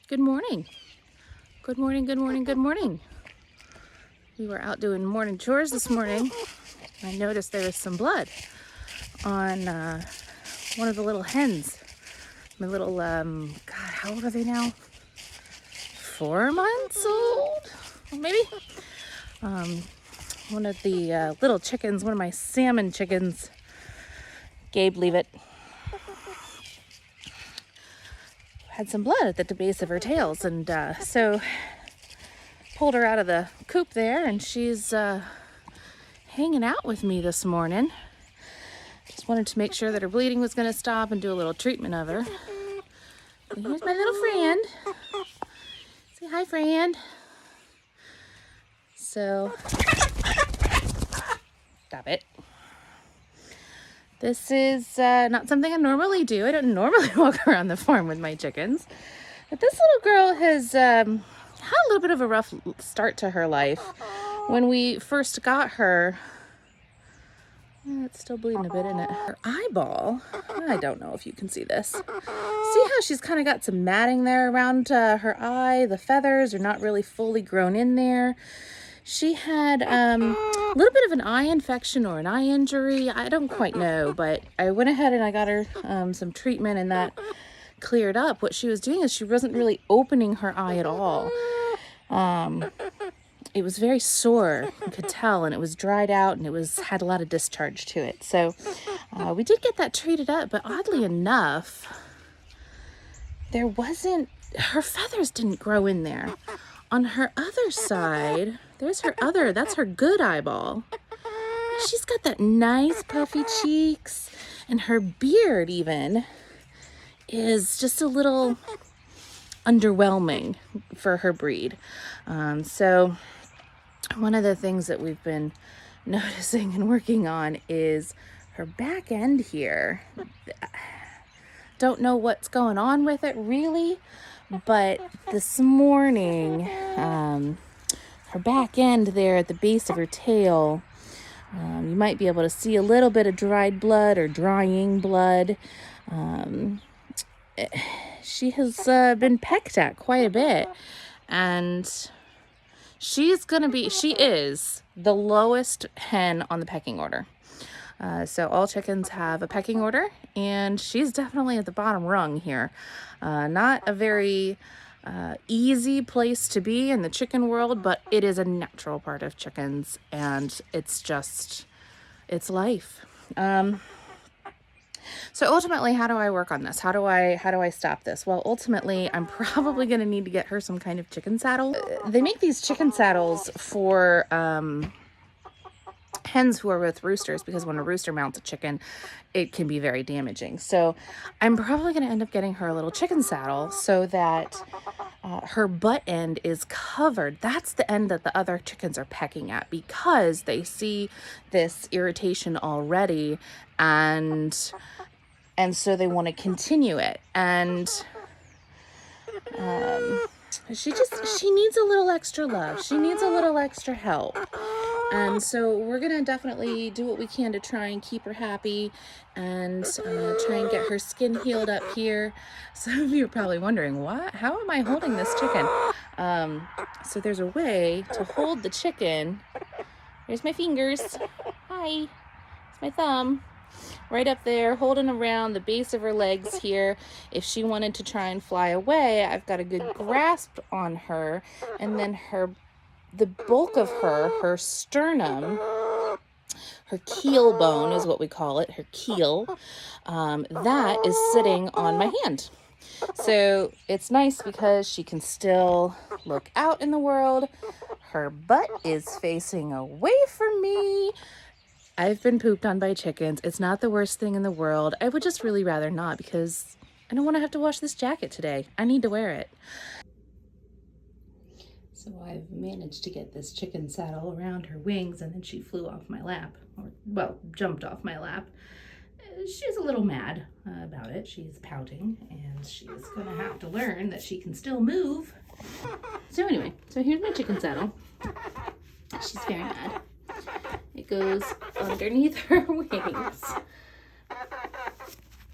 Good morning. Good morning, good morning, good morning. We were out doing morning chores this morning. I noticed there was some blood on one of the little hens. My little, God, how old are they now? 4 months old, maybe? One of the little chickens, one of my salmon chickens, Gabe, leave it, had some blood at the base of her tails, and so pulled her out of the coop there, and she's hanging out with me this morning. Just wanted to make sure that her bleeding was going to stop and do a little treatment of her. And here's my little friend. Say hi, friend. So, stop it. This is not something I normally do. I don't normally walk around the farm with my chickens. But this little girl has had a little bit of a rough start to her life. When we first got her, it's still bleeding a bit, isn't it? Her eyeball, I don't know if you can see this. See how she's kind of got some matting there around her eye? The feathers are not really fully grown in there. She had a little bit of an eye infection or an eye injury. I don't quite know, but I went ahead and I got her some treatment, and that cleared up. What she was doing is she wasn't really opening her eye at all. It was very sore, you could tell, and it was dried out, and it had a lot of discharge to it. So we did get that treated up, but oddly enough, her feathers didn't grow in there. On her other side, that's her good eyeball. She's got that nice puffy cheeks, and her beard even is just a little underwhelming for her breed. So one of the things that we've been noticing and working on is her back end here. Don't know what's going on with it really, but this morning, her back end there at the base of her tail, you might be able to see a little bit of dried blood or drying blood. She has been pecked at quite a bit, and she is the lowest hen on the pecking order. So all chickens have a pecking order, and she's definitely at the bottom rung here. Not a very easy place to be in the chicken world, but it is a natural part of chickens, and it's life. So ultimately, how do I work on this? How do I stop this? Well, ultimately, I'm probably going to need to get her some kind of chicken saddle. They make these chicken saddles for hens who are with roosters, because when a rooster mounts a chicken, it can be very damaging. So I'm probably going to end up getting her a little chicken saddle so that her butt end is covered. That's the end that the other chickens are pecking at, because they see this irritation already, and so they want to continue it. And she needs a little extra love. She needs a little extra help. And so we're going to definitely do what we can to try and keep her happy and try and get her skin healed up here. Some of you are probably wondering, how am I holding this chicken? So there's a way to hold the chicken. There's my fingers. Hi. It's my thumb. Right up there, holding around the base of her legs here. If she wanted to try and fly away, I've got a good grasp on her, and then the bulk of her sternum, her keel bone is what we call it, her keel, that is sitting on my hand. So it's nice because she can still look out in the world. Her butt is facing away from me. I've been pooped on by chickens. It's not the worst thing in the world. I would just really rather not, because I don't want to have to wash this jacket today. I need to wear it. So I've managed to get this chicken saddle around her wings, and then she flew off my lap, jumped off my lap. She's a little mad about it. She's pouting, and she's going to have to learn that she can still move. So anyway, here's my chicken saddle. She's very mad. It goes underneath her wings,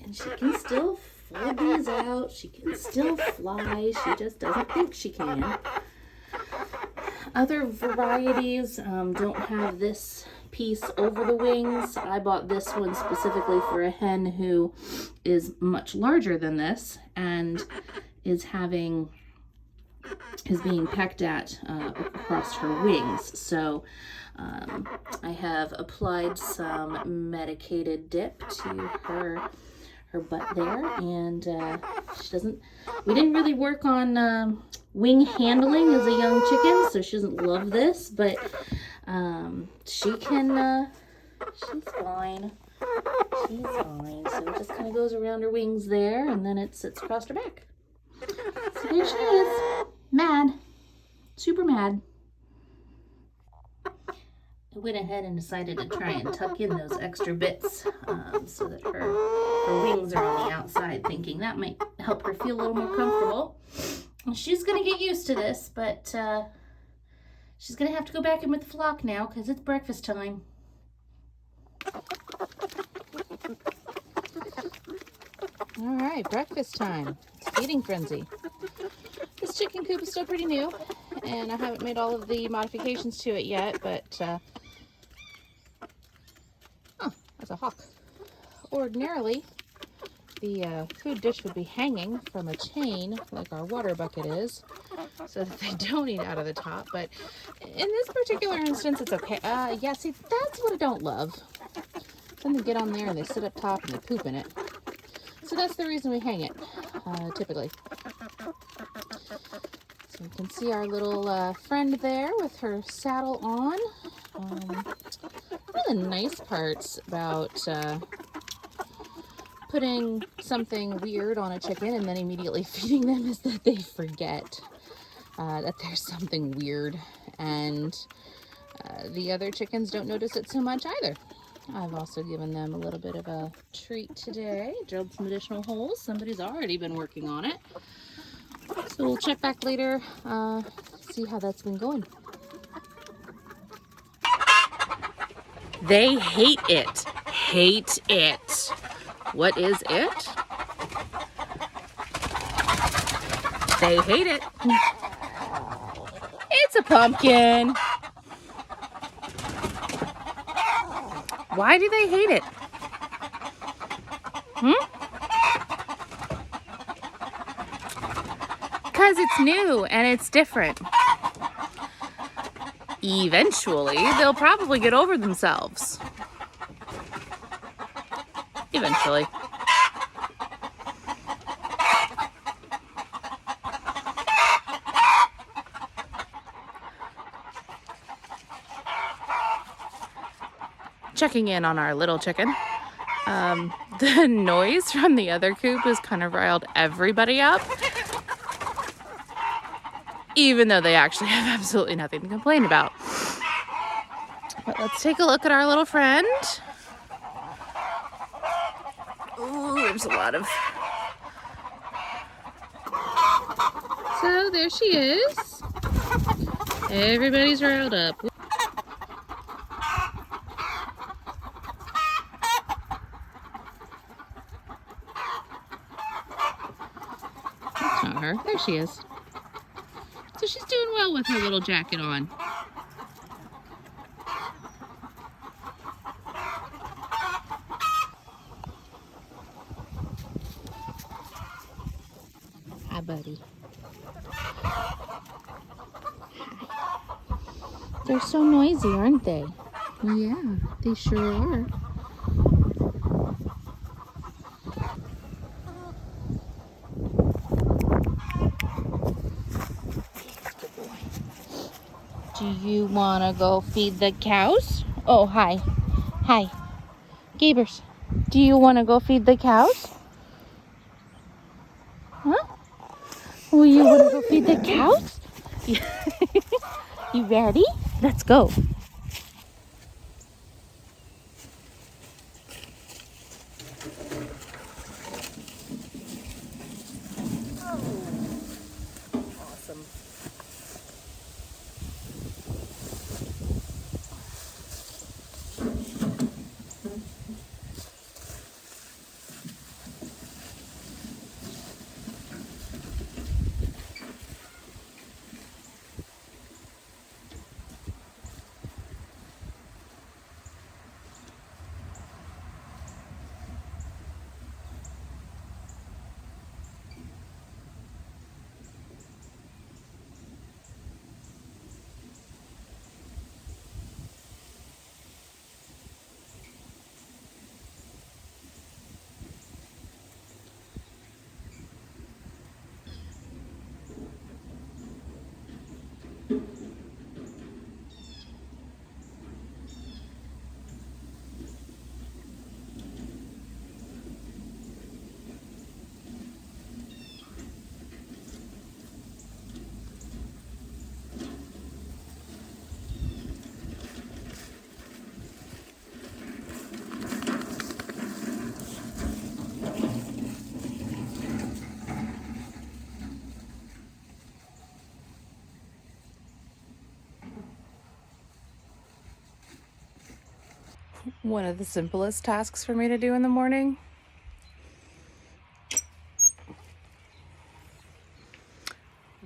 and she can still pull these out. She can still fly. She just doesn't think she can. Other varieties don't have this piece over the wings. I bought this one specifically for a hen who is much larger than this and is being pecked at across her wings. So I have applied some medicated dip to her butt there, and we didn't really work on wing handling as a young chicken, so she doesn't love this, but she's fine. She's fine. So it just kind of goes around her wings there, and then it sits across her back. So there she is. Mad. Super mad. I went ahead and decided to try and tuck in those extra bits so that her wings are on the outside, thinking that might help her feel a little more comfortable. And she's going to get used to this, but she's going to have to go back in with the flock now because it's breakfast time. All right, breakfast time. It's feeding frenzy. This chicken coop is still pretty new, and I haven't made all of the modifications to it yet, but that's a hawk. Ordinarily, the food dish would be hanging from a chain like our water bucket is, so that they don't eat out of the top, but in this particular instance, it's okay. Yeah, see, that's what I don't love. Then they get on there and they sit up top and they poop in it. So that's the reason we hang it, typically. So you can see our little friend there with her saddle on. One of the nice parts about putting something weird on a chicken and then immediately feeding them is that they forget that there's something weird, and the other chickens don't notice it so much either. I've also given them a little bit of a treat today. Drilled some additional holes. Somebody's already been working on it. So we'll check back later, see how that's been going. They hate it. Hate it. What is it? They hate it. It's a pumpkin. Why do they hate it? Because it's new and it's different. Eventually, they'll probably get over themselves. Eventually. Checking in on our little chicken. The noise from the other coop has kind of riled everybody up, even though they actually have absolutely nothing to complain about. But let's take a look at our little friend. Ooh, there's a lot of... So there she is. Everybody's riled up. That's not her. There she is. So she's doing well with her little jacket on. Hi, buddy. They're so noisy, aren't they? Yeah, they sure are. Do you want to go feed the cows? Oh, hi. Hi. Gabers, do you want to go feed the cows? Huh? Oh, you want to go feed the cows? You ready? Let's go. Awesome. One of the simplest tasks for me to do in the morning.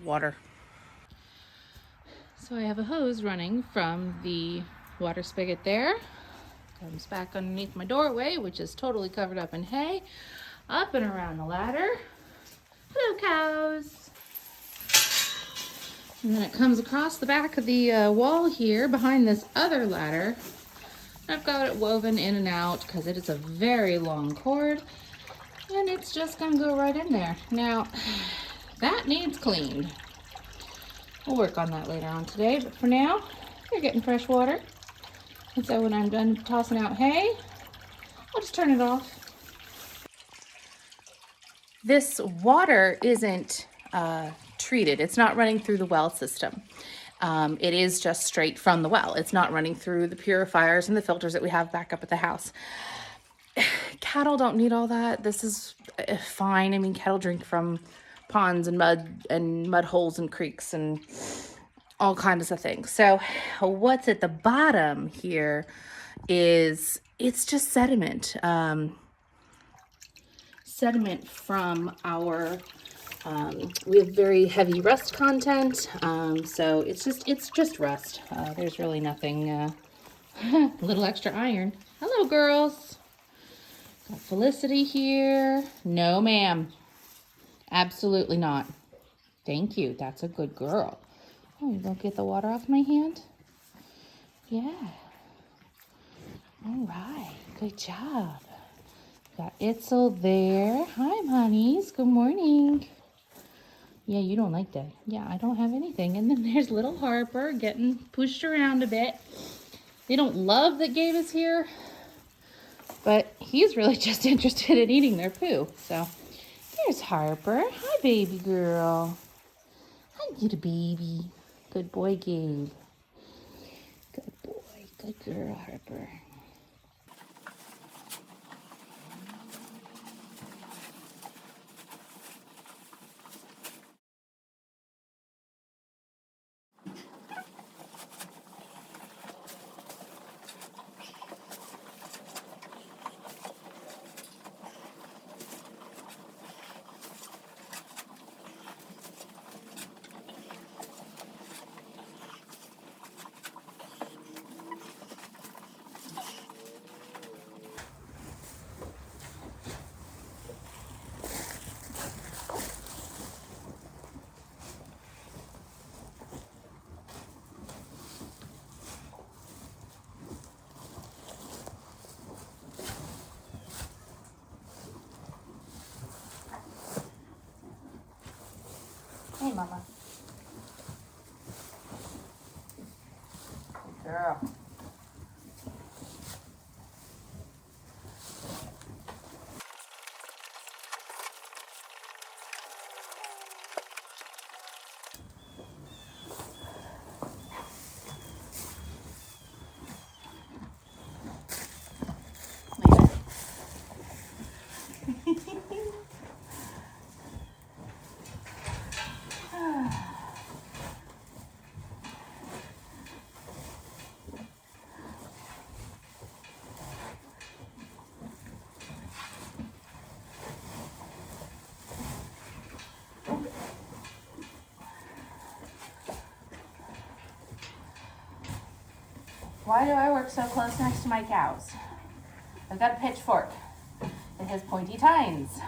Water. So I have a hose running from the water spigot there. Comes back underneath my doorway, which is totally covered up in hay. Up and around the ladder. Hello, cows. And then it comes across the back of the wall here behind this other ladder. I've got it woven in and out because it is a very long cord, and it's just gonna go right in there. Now, that needs cleaned. We'll work on that later on today, but for now, they're getting fresh water. And so when I'm done tossing out hay, I'll just turn it off. This water isn't treated. It's not running through the well system. It is just straight from the well. It's not running through the purifiers and the filters that we have back up at the house. Cattle don't need all that. This is fine. I mean, cattle drink from ponds and mud holes and creeks and all kinds of things. So what's at the bottom here is it's just sediment. Sediment from our we have very heavy rust content, so it's just rust. There's really nothing. A little extra iron. Hello, girls. Got Felicity here. No, ma'am. Absolutely not. Thank you. That's a good girl. Oh, you don't get the water off my hand? Yeah. All right. Good job. Got Itzel there. Hi, honeys. Good morning. Yeah, you don't like that. Yeah, I don't have anything. And then there's little Harper getting pushed around a bit. They don't love that Gabe is here, but he's really just interested in eating their poo. So there's Harper. Hi, baby girl. Hi, little baby. Good boy, Gabe. Good boy. Good girl, Harper. Hey, Mama. Good girl. Why do I work so close next to my cows? I've got a pitchfork. It has pointy tines.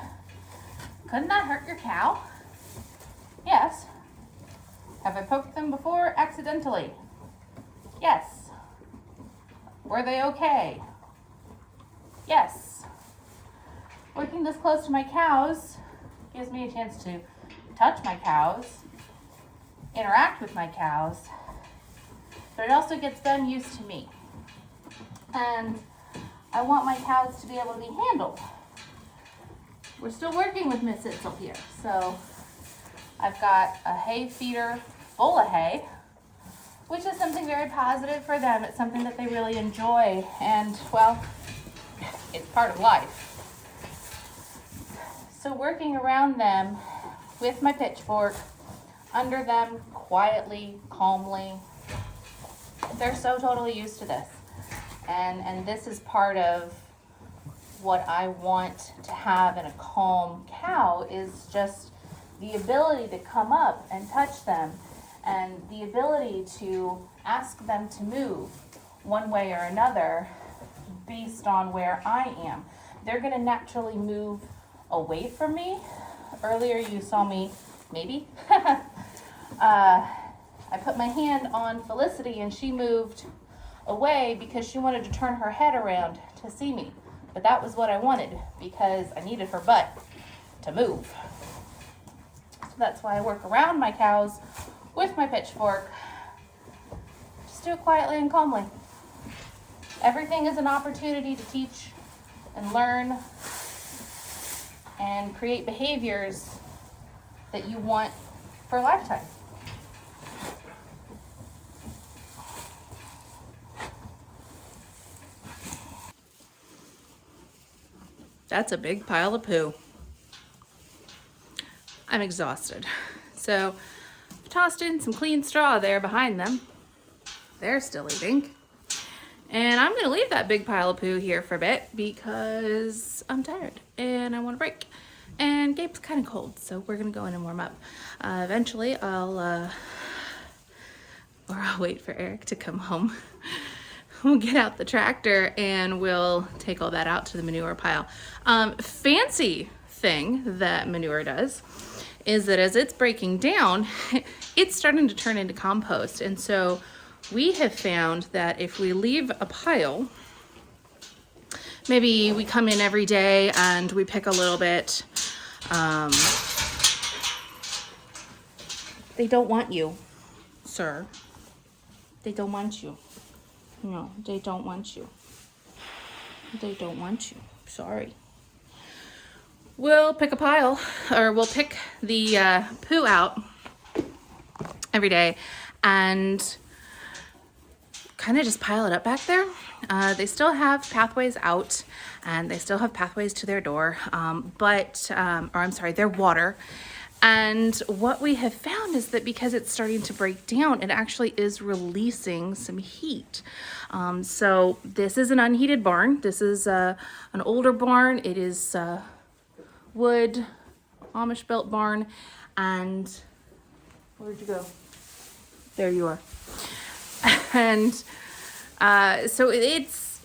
Couldn't that hurt your cow? Yes. Have I poked them before accidentally? Yes. Were they okay? Yes. Working this close to my cows gives me a chance to touch my cows, interact with my cows, but it also gets them used to me. And I want my cows to be able to be handled. We're still working with Miss Itzel here, so I've got a hay feeder full of hay, which is something very positive for them. It's something that they really enjoy, and well, it's part of life. So working around them with my pitchfork, under them, quietly, calmly, they're so totally used to this. And this is part of what I want to have in a calm cow, is just the ability to come up and touch them, and the ability to ask them to move one way or another based on where I am. They're going to naturally move away from me. Earlier you saw me, maybe, I put my hand on Felicity and she moved away because she wanted to turn her head around to see me. But that was what I wanted, because I needed her butt to move. So that's why I work around my cows with my pitchfork. Just do it quietly and calmly. Everything is an opportunity to teach and learn and create behaviors that you want for a lifetime. That's a big pile of poo. I'm exhausted. So I've tossed in some clean straw there behind them. They're still eating. And I'm gonna leave that big pile of poo here for a bit because I'm tired and I want a break. And Gabe's kind of cold, so we're gonna go in and warm up. Eventually I'll wait for Eric to come home. We'll get out the tractor and we'll take all that out to the manure pile. Fancy thing that manure does is that as it's breaking down, it's starting to turn into compost. And so we have found that if we leave a pile, maybe we come in every day and we pick a little bit, they don't want you, sir. They don't want you. No, they don't want you. They don't want you. Sorry. We'll pick a pile, or we'll pick the poo out every day and kind of just pile it up back there. They still have pathways out and they still have pathways to their door, their water. And what we have found is that because it's starting to break down, it actually is releasing some heat. So this is an unheated barn. This is an older barn. It is wood, Amish built barn. And where'd you go? There you are. And so it's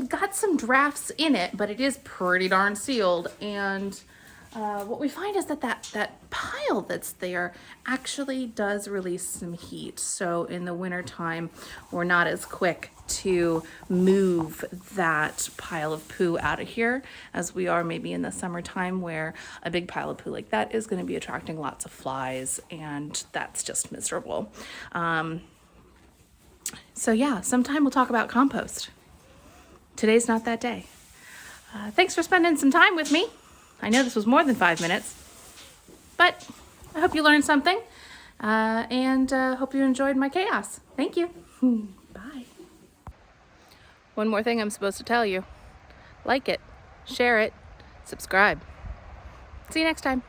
got some drafts in it, but it is pretty darn sealed. And what we find is that pile that's there actually does release some heat. So in the wintertime, we're not as quick to move that pile of poo out of here as we are maybe in the summertime, where a big pile of poo like that is going to be attracting lots of flies, and that's just miserable. So yeah, sometime we'll talk about compost. Today's not that day. Thanks for spending some time with me. I know this was more than 5 minutes, but I hope you learned something, and hope you enjoyed my chaos. Thank you. Bye. One more thing I'm supposed to tell you. Like it, share it, subscribe. See you next time.